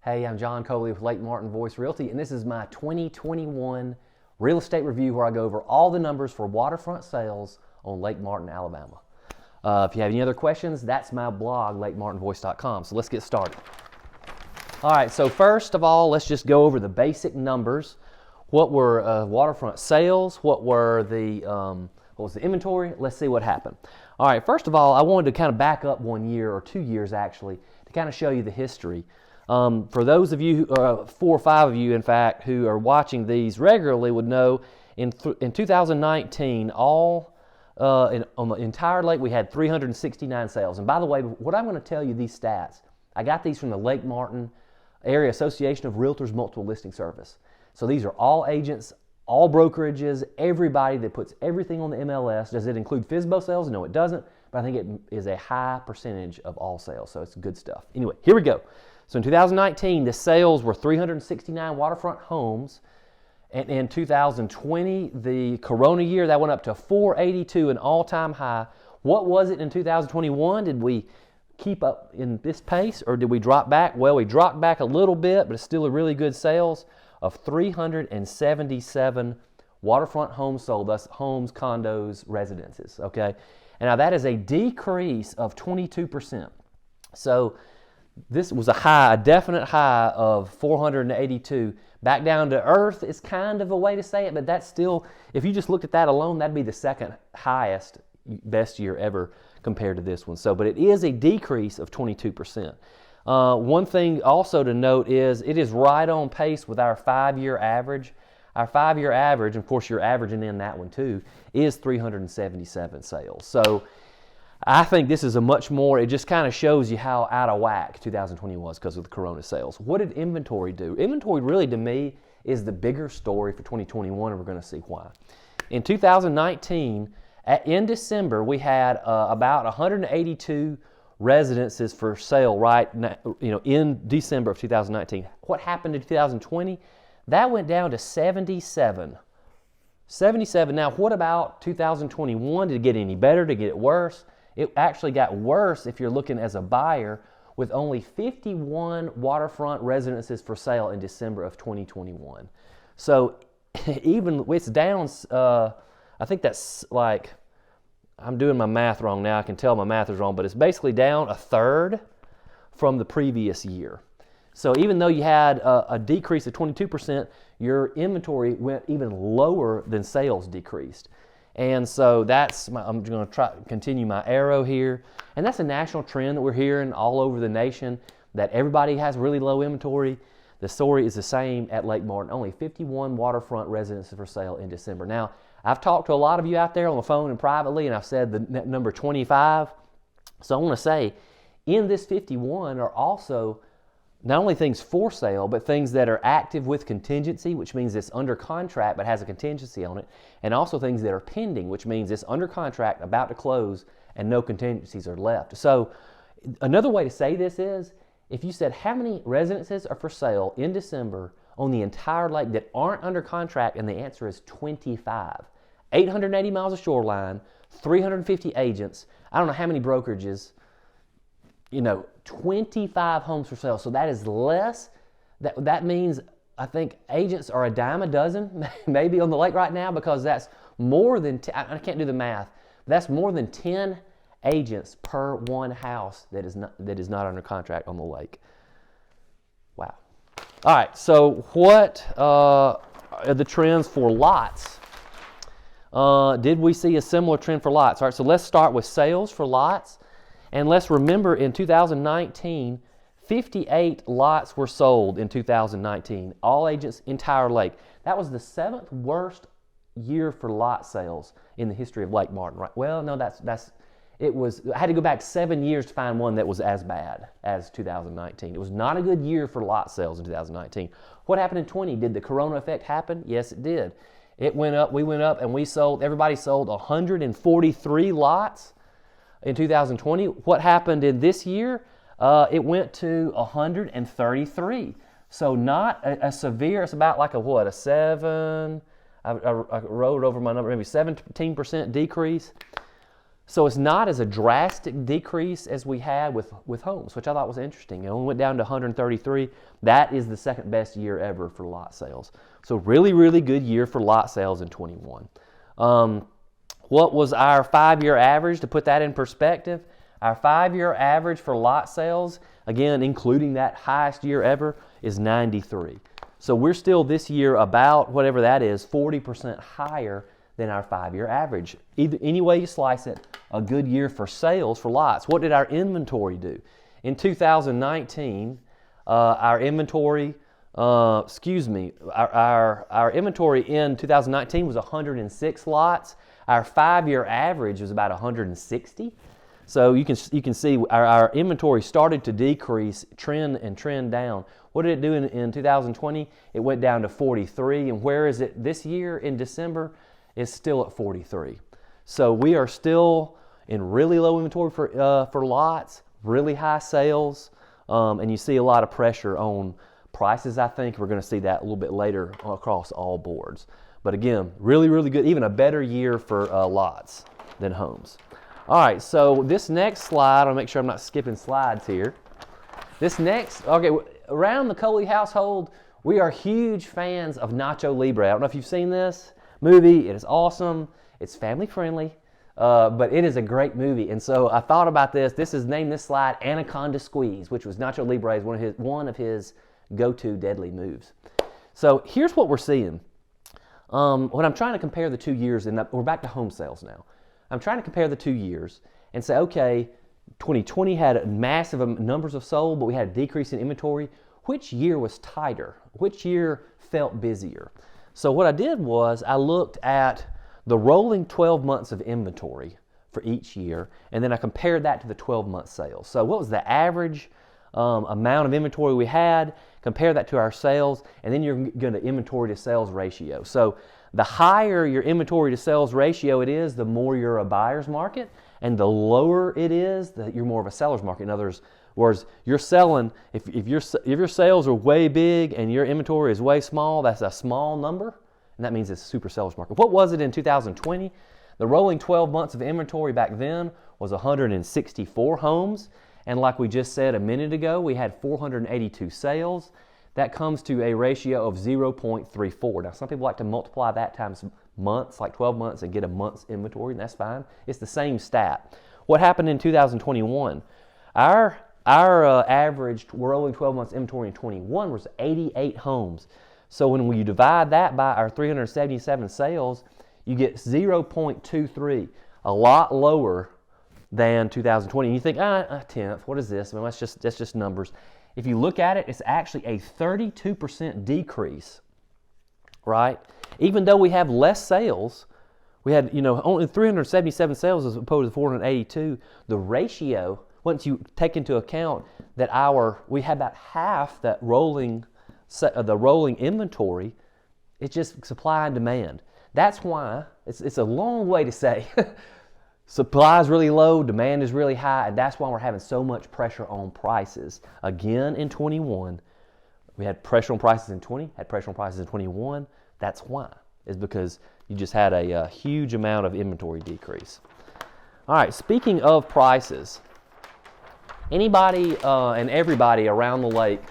Hey, I'm John Coley with Lake Martin Voice Realty, and this is my 2021 real estate review where I go over all the numbers for waterfront sales on Lake Martin, Alabama. If you have any other questions, that's my blog, lakemartinvoice.com. So let's get started. All right, so first of all, let's just go over the basic numbers. What were waterfront sales? What was the inventory? Let's see what happened. All right, first of all, I wanted to kind of back up 1 year or 2 years actually to kind of show you the history. For those of you, 4 or 5 of you in fact, who are watching these regularly would know in 2019, on the entire lake we had 369 sales. And by the way, what I'm going to tell you, these stats, I got these from the Lake Martin Area Association of Realtors Multiple Listing Service. So these are all agents, all brokerages, everybody that puts everything on the MLS. Does it include FSBO sales? No, it doesn't, but I think it is a high percentage of all sales, so it's good stuff. Anyway, here we go. So in 2019, the sales were 369 waterfront homes. And in 2020, the Corona year, that went up to 482, an all-time high. What was it in 2021? Did we keep up in this pace or did we drop back? Well, we dropped back a little bit, but it's still a really good sales of 377 waterfront homes sold, thus homes, condos, residences, okay? And now that is a decrease of 22%. So this was a definite high of 482. Back down to earth is kind of a way to say it, but that's still, if you just looked at that alone, that'd be the second highest, best year ever compared to this one. So, but it is a decrease of 22%. One thing also to note is it is right on pace with our 5-year average. Our 5-year average, and of course you're averaging in that one too, is 377 sales. So I think this is a much more, it just kind of shows you how out of whack 2020 was because of the Corona sales. What did inventory do? Inventory really, to me, is the bigger story for 2021, and we're going to see why. In 2019, in December, we had about 182 residences for sale right now, in December of 2019. What happened in 2020? That went down to 77. 77. Now, what about 2021? Did it get any better? Did it get worse? It actually got worse if you're looking as a buyer, with only 51 waterfront residences for sale in December of 2021. So even it's down, I think that's like, I'm doing my math wrong now. I can tell my math is wrong, but it's basically down a third from the previous year. So even though you had a decrease of 22%, your inventory went even lower than sales decreased. And so I'm going to try to continue my arrow here. And that's a national trend that we're hearing all over the nation, that everybody has really low inventory. The story is the same at Lake Martin. Only 51 waterfront residences for sale in December. Now, I've talked to a lot of you out there on the phone and privately, and I've said the number 25. So I want to say, in this 51 are also not only things for sale, but things that are active with contingency, which means it's under contract but has a contingency on it, and also things that are pending, which means it's under contract, about to close, and no contingencies are left. So another way to say this is, if you said how many residences are for sale in December on the entire lake that aren't under contract, and the answer is 25. 880 miles of shoreline, 350 agents, I don't know how many brokerages, 25 homes for sale. So that is less. That means I think agents are a dime a dozen maybe on the lake right now, because that's more than, I can't do the math, that's more than 10 agents per one house that is not under contract on the lake. Wow. All right, so what are the trends for lots? Did we see a similar trend for lots? All right, so let's start with sales for lots. And let's remember, in 2019, 58 lots were sold in 2019. All agents, entire lake. That was the 7th worst year for lot sales in the history of Lake Martin. Right? Well, no, I had to go back 7 years to find one that was as bad as 2019. It was not a good year for lot sales in 2019. What happened in 20? Did the Corona effect happen? Yes, it did. It went up, we went up, and everybody sold 143 lots. In 2020, what happened in this year? It went to 133. So not a severe, it's about like a 7, I wrote over my number, maybe 17% decrease. So it's not as a drastic decrease as we had with homes, which I thought was interesting. It only went down to 133. That is the second best year ever for lot sales. So really, really good year for lot sales in 21. What was our 5-year average? To put that in perspective, our 5-year average for lot sales, again, including that highest year ever, is 93. So we're still this year about, whatever that is, 40% higher than our 5-year average. Any way you slice it, a good year for sales for lots. What did our inventory do? In 2019, our inventory, our inventory in 2019 was 106 lots. Our 5-year average was about 160. So you can see our inventory started to decrease, trend down. What did it do in 2020? It went down to 43. And where is it this year in December? It's still at 43. So we are still in really low inventory for lots, really high sales, and you see a lot of pressure on prices. I think we're going to see that a little bit later across all boards. But again, really, really good, even a better year for lots than homes. All right, so this next slide, I'll make sure I'm not skipping slides here. Around the Coley household, we are huge fans of Nacho Libre. I don't know if you've seen this movie. It is awesome. It's family friendly, but it is a great movie. And so I thought about this. Named this slide Anaconda Squeeze, which was Nacho Libre's one of his go-to deadly moves. So here's what we're seeing. When I'm trying to compare the 2 years, and we're back to home sales now. I'm trying to compare the 2 years and say, okay, 2020 had massive numbers of sold, but we had a decrease in inventory. Which year was tighter? Which year felt busier? So what I did was I looked at the rolling 12 months of inventory for each year, and then I compared that to the 12-month sales. So what was the average amount of inventory we had, compare that to our sales, and then you're going to inventory to sales ratio. So the higher your inventory to sales ratio it is, the more you're a buyer's market, and the lower it is, you're more of a seller's market. In other words, you're selling, if your sales are way big and your inventory is way small, that's a small number, and that means it's a super seller's market. What was it in 2020? The rolling 12 months of inventory back then was 164 homes. And like we just said a minute ago, we had 482 sales. That comes to a ratio of 0.34. Now, some people like to multiply that times months, like 12 months, and get a month's inventory, and that's fine. It's the same stat. What happened in 2021? Our average rolling 12 months inventory in 21 was 88 homes. So when we divide that by our 377 sales, you get 0.23, a lot lower than 2020. And you think, a tenth, what is this? I mean, that's just numbers. If you look at it, it's actually a 32% decrease, right? Even though we have less sales, we had, only 377 sales as opposed to 482. The ratio, once you take into account that we had about half that the rolling inventory, it's just supply and demand. That's why it's a long way to say supply is really low, demand is really high, and that's why we're having so much pressure on prices. Again, in 21, we had pressure on prices in 20, had pressure on prices in 21. That's why. It's because you just had a huge amount of inventory decrease. All right, speaking of prices, anybody and everybody around the lake,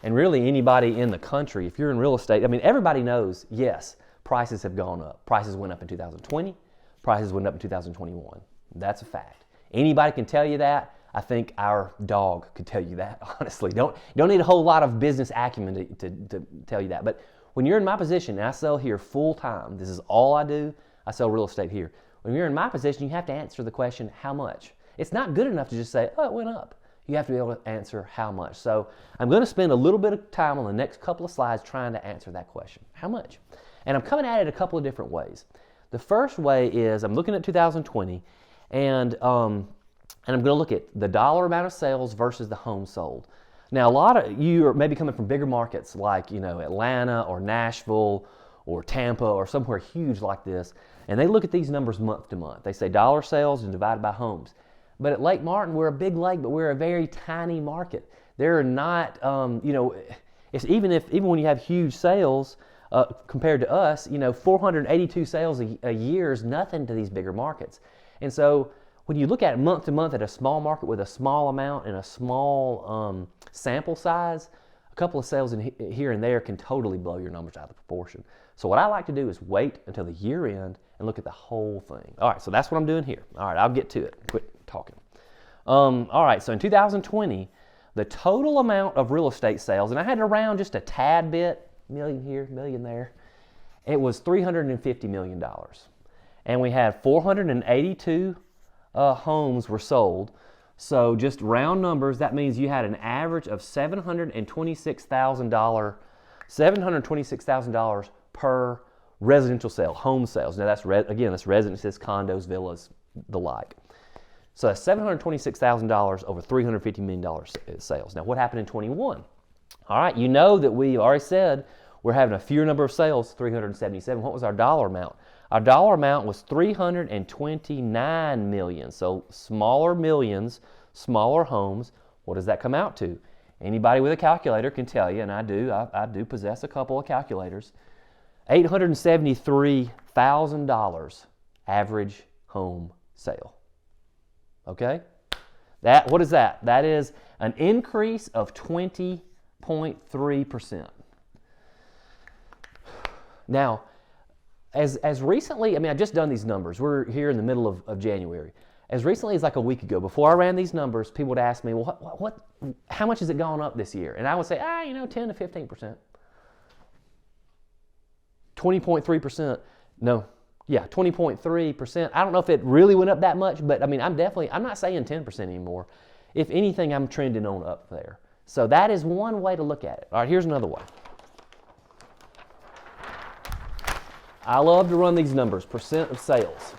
and really anybody in the country, if you're in real estate, everybody knows, yes, prices have gone up. Prices went up in 2020. Prices went up in 2021. That's a fact. Anybody can tell you that. I think our dog could tell you that, honestly. Don't need a whole lot of business acumen to tell you that. But when you're in my position, and I sell here full time, this is all I do, I sell real estate here. When you're in my position, you have to answer the question, how much? It's not good enough to just say, oh, it went up. You have to be able to answer how much. So I'm going to spend a little bit of time on the next couple of slides trying to answer that question. How much? And I'm coming at it a couple of different ways. The first way is I'm looking at 2020, and I'm going to look at the dollar amount of sales versus the home sold. Now, a lot of you are maybe coming from bigger markets like, Atlanta or Nashville or Tampa or somewhere huge like this, and they look at these numbers month to month. They say dollar sales and divided by homes. But at Lake Martin, we're a big lake, but we're a very tiny market. There are not, it's even when you have huge sales, compared to us, 482 sales a year is nothing to these bigger markets. And so when you look at it month to month at a small market with a small amount and a small sample size, a couple of sales in here and there can totally blow your numbers out of proportion. So what I like to do is wait until the year end and look at the whole thing. All right, so that's what I'm doing here. All right, I'll get to it. Quit talking. All right, so in 2020, the total amount of real estate sales, and I had it around just a tad bit, million here, million there, it was $350 million. And we had 482 homes were sold. So just round numbers, that means you had an average of $726,000 per residential sale, home sales. Now that's, again, that's residences, condos, villas, the like. So that's $726,000 over $350 million sales. Now what happened in 21? All right, you know that we already said we're having a fewer number of sales, 377. What was our dollar amount? Our dollar amount was $329 million. So smaller millions, smaller homes. What does that come out to? Anybody with a calculator can tell you, and I do possess a couple of calculators. $873,000 average home sale. Okay? What is that? That is an increase of 20.3%. Now, as recently, I mean, I've just done these numbers. We're here in the middle of January. As recently as like a week ago, before I ran these numbers, people would ask me, well, how much has it gone up this year? And I would say, 10 to 15%. 20.3%. No. Yeah, 20.3%. I don't know if it really went up that much, but I mean, I'm not saying 10% anymore. If anything, I'm trending on up there. So that is one way to look at it. All right, here's another way. I love to run these numbers, percent of sales.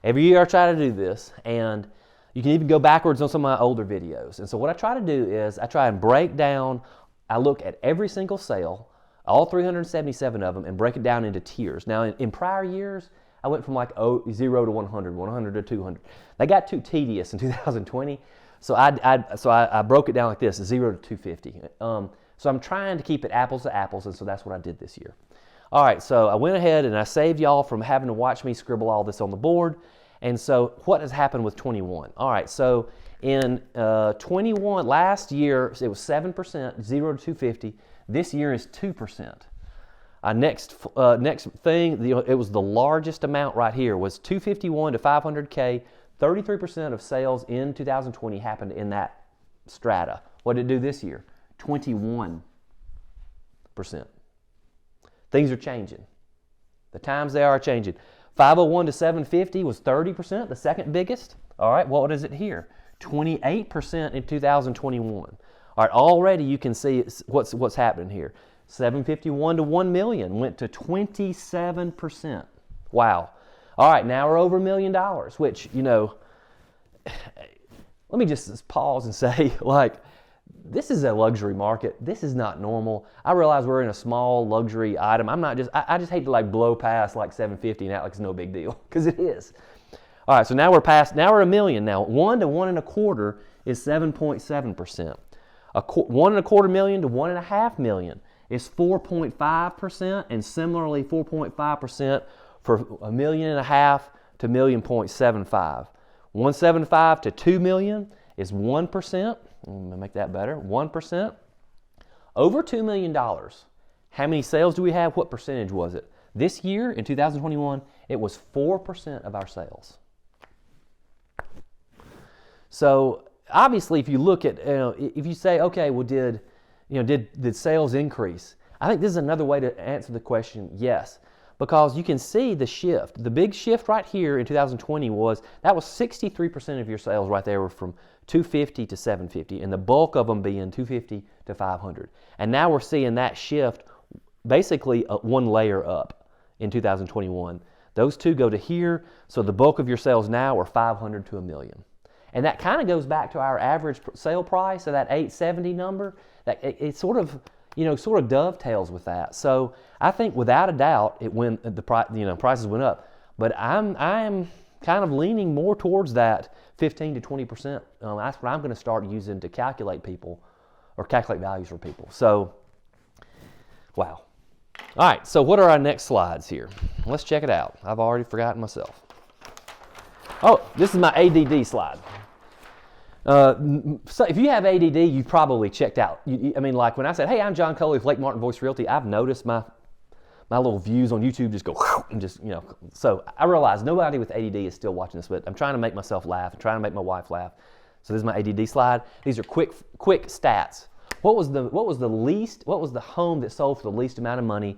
Every year I try to do this, and you can even go backwards on some of my older videos. And so what I try to do is I try and break down, I look at every single sale, all 377 of them, and break it down into tiers. Now in prior years, I went from like 0 to 100, 100 to 200. That got too tedious in 2020, so I broke it down like this, 0 to 250. So I'm trying to keep it apples to apples, and so that's what I did this year. All right, so I went ahead and I saved y'all from having to watch me scribble all this on the board. And so what has happened with 21? All right, so in 21, last year, it was 7%, 0 to 250. This year is 2%. Next thing, it was the largest amount right here, was 251 to 500K. 33% of sales in 2020 happened in that strata. What did it do this year? 21%. Things are changing. The times they are changing. 501 to 750 was 30%, the second biggest. All right, what is it here? 28% in 2021. All right, already you can see what's happening here. 751 to 1 million went to 27%. Wow. All right, now we're over $1 million, which, let me just pause and say, this is a luxury market. This is not normal. I realize we're in a small luxury item. I just hate to blow past 750 and act like it's no big deal, because it is. All right, so now we're at $1 million. Now 1 to 1 1/4 is 7.7%. 1 1/4 million to 1.5 million is 4.5%, and similarly 4.5% for $1.5 million to $1.75 million. 1.75 to 2 million is 1%. I'm gonna make that better. 1%. Over $2 million. How many sales do we have? What percentage was it? This year, in 2021, it was 4% of our sales. So obviously, if you look at, if you say, okay, well, did sales increase? I think this is another way to answer the question, yes. Because you can see the shift. The big shift right here in 2020 was 63% of your sales right there were from 250 to 750, and the bulk of them being 250 to 500. And now we're seeing that shift basically one layer up in 2021. Those two go to here, so the bulk of your sales now are 500 to $1 million. And that kind of goes back to our average sale price of that 870 number. That it sort of dovetails with that. So I think without a doubt prices went up. But I'm kind of leaning more towards that 15 to 20%. That's what I'm going to start using to calculate values for people. So, wow. All right, so what are our next slides here? Let's check it out. I've already forgotten myself. Oh, this is my ADD slide. So if you have ADD, you've probably checked out. I mean, like when I said, hey, I'm John Coley with Lake Martin Voice Realty, I've noticed my little views on YouTube just go and just, you know. So I realize nobody with ADD is still watching this, but I'm trying to make myself laugh. I'm trying to make my wife laugh. So this is my ADD slide. These are quick stats. What was the home that sold for the least amount of money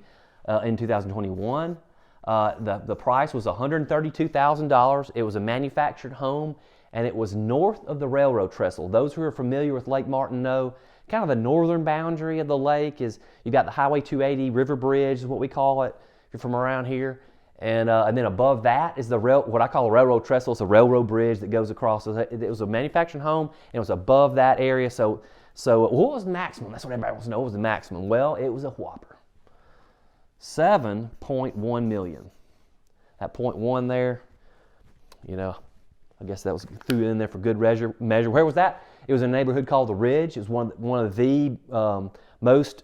in 2021? The price was $132,000. It was a manufactured home, and it was north of the railroad trestle. Those who are familiar with Lake Martin know kind of the northern boundary of the lake is you got the Highway 280 River Bridge is what we call it if you're from around here, and then above that is what I call a railroad trestle. It's a railroad bridge that goes across. It was a manufactured home, and it was above that area. So what was the maximum? That's what everybody wants to know. What was the maximum? Well, it was a whopper. $7.1 million. That 0.1 there, you know, I guess that was threw it in there for good measure. Where was that? It was in a neighborhood called The Ridge. It was one of the most,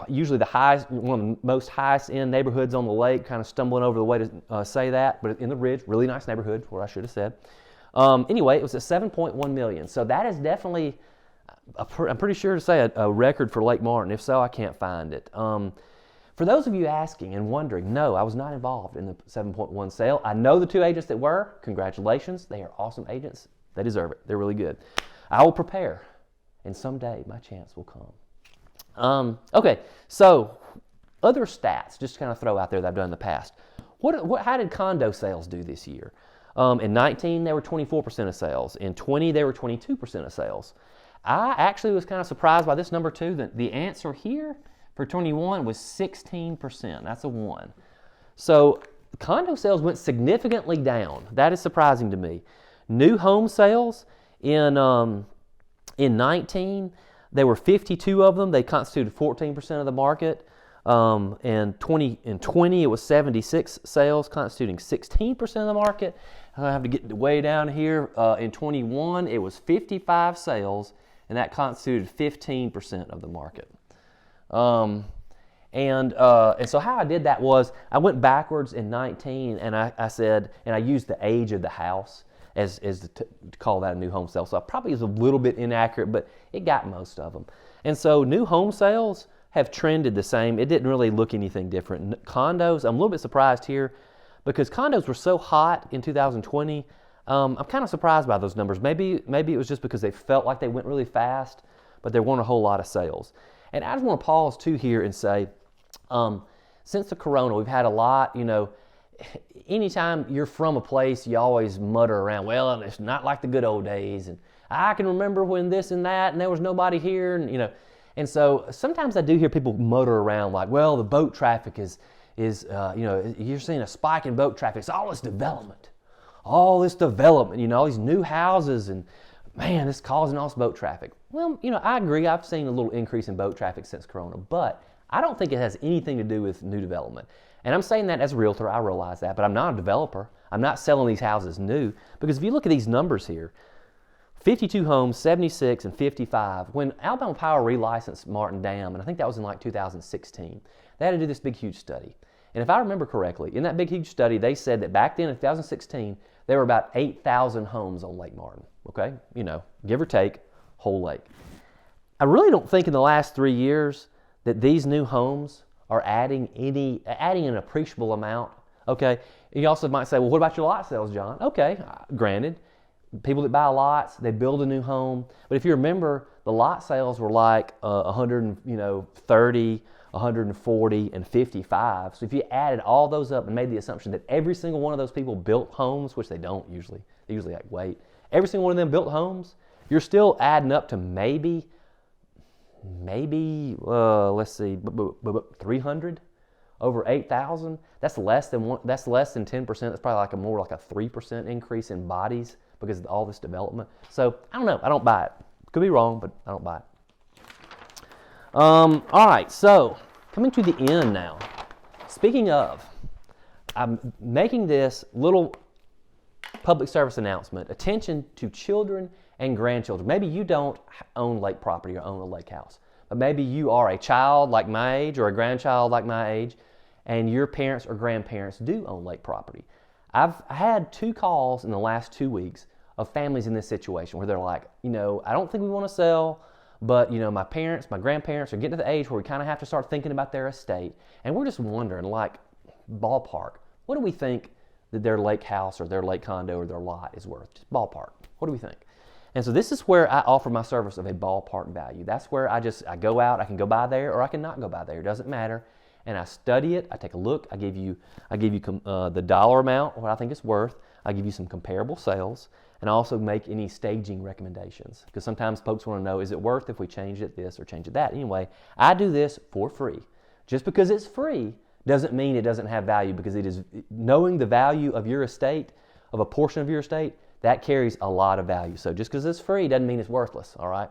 usually the highest, one of the most highest end neighborhoods on the lake. Kind of stumbling over the way to say that, but in The Ridge, really nice neighborhood, where I should have said. Anyway, it was at $7.1 million. So that is definitely, I'm pretty sure to say a record for Lake Martin. If so, I can't find it. For those of you asking and wondering, no, I was not involved in the 7.1 sale. I know the two agents that were. Congratulations. They are awesome agents. They deserve it. They're really good. I will prepare, and someday my chance will come. Okay, so other stats, just to kind of throw out there that I've done in the past. How did condo sales do this year? In 19, they were 24% of sales. In 20, they were 22% of sales. I actually was kind of surprised by this number too. The answer here for 21 was 16%. That's a 1. So condo sales went significantly down. That is surprising to me. New home sales in 19, there were 52 of them. They constituted 14% of the market. In 20, it was 76 sales, constituting 16% of the market. I have to get way down here. In 21, it was 55 sales, and that constituted 15% of the market. And so how I did that was I went backwards in 19, and I said, and I used the age of the house as to call that a new home sale. So I probably was a little bit inaccurate, but it got most of them. And so new home sales have trended the same. It didn't really look anything different. Condos, I'm a little bit surprised here because condos were so hot in 2020. I'm kind of surprised by those numbers. Maybe it was just because they felt like they went really fast, but there weren't a whole lot of sales. And I just want to pause too here and say, since the corona, we've had a lot, anytime you're from a place, you always mutter around, well, it's not like the good old days, and I can remember when this and that, and there was nobody here, and so sometimes I do hear people mutter around like, well, the boat traffic is you're seeing a spike in boat traffic. It's all this development, all these new houses, and man, it's causing all this boat traffic. Well, I agree. I've seen a little increase in boat traffic since Corona, but I don't think it has anything to do with new development. And I'm saying that as a realtor, I realize that, but I'm not a developer. I'm not selling these houses new, because if you look at these numbers here, 52 homes, 76, and 55. When Alabama Power relicensed Martin Dam, and I think that was in like 2016, they had to do this big, huge study. And if I remember correctly, in that big, huge study, they said that back then in 2016, there were about 8,000 homes on Lake Martin, okay? Give or take, whole lake. I really don't think in the last 3 years that these new homes are adding an appreciable amount, okay? You also might say, well, what about your lot sales, John? Okay, granted, people that buy lots, they build a new home. But if you remember, the lot sales were like 130, 140, and 55. So if you added all those up and made the assumption that every single one of those people built homes, which they don't usually, they usually wait. Every single one of them built homes, you're still adding up to maybe, let's see, 300 over 8,000. That's less than 10%. That's probably more like a 3% increase in bodies because of all this development. So I don't know. I don't buy it. Could be wrong, but I don't buy it. All right. So coming to the end now. Speaking of, I'm making this little public service announcement. Attention to children and grandchildren. Maybe you don't own lake property or own a lake house, but maybe you are a child like my age or a grandchild like my age, and your parents or grandparents do own lake property. I've had 2 calls in the last 2 weeks of families in this situation where they're like, I don't think we want to sell, but my parents, my grandparents are getting to the age where we kind of have to start thinking about their estate. And we're just wondering, like, ballpark, what do we think that their lake house or their lake condo or their lot is worth? Just ballpark. What do we think? And so this is where I offer my service of a ballpark value. That's where I go out, I can go by there or I can not go by there. It doesn't matter. And I study it, I take a look, I give you the dollar amount, what I think it's worth. I give you some comparable sales, and I also make any staging recommendations. Because sometimes folks want to know, is it worth if we change it this or change it that? Anyway, I do this for free. Just because it's free doesn't mean it doesn't have value, because it is knowing the value of your estate, of a portion of your estate, that carries a lot of value. So just because it's free doesn't mean it's worthless, all right?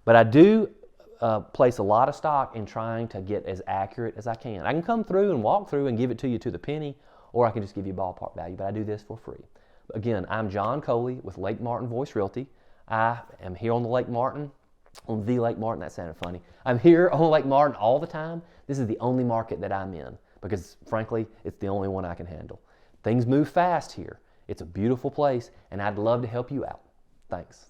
But I do place a lot of stock in trying to get as accurate as I can. I can come through and walk through and give it to you to the penny, or I can just give you ballpark value, but I do this for free. Again, I'm John Coley with Lake Martin Voice Realty. I am here on the Lake Martin, on the Lake Martin, that sounded funny. I'm here on Lake Martin all the time. This is the only market that I'm in because, frankly, it's the only one I can handle. Things move fast here. It's a beautiful place, and I'd love to help you out. Thanks.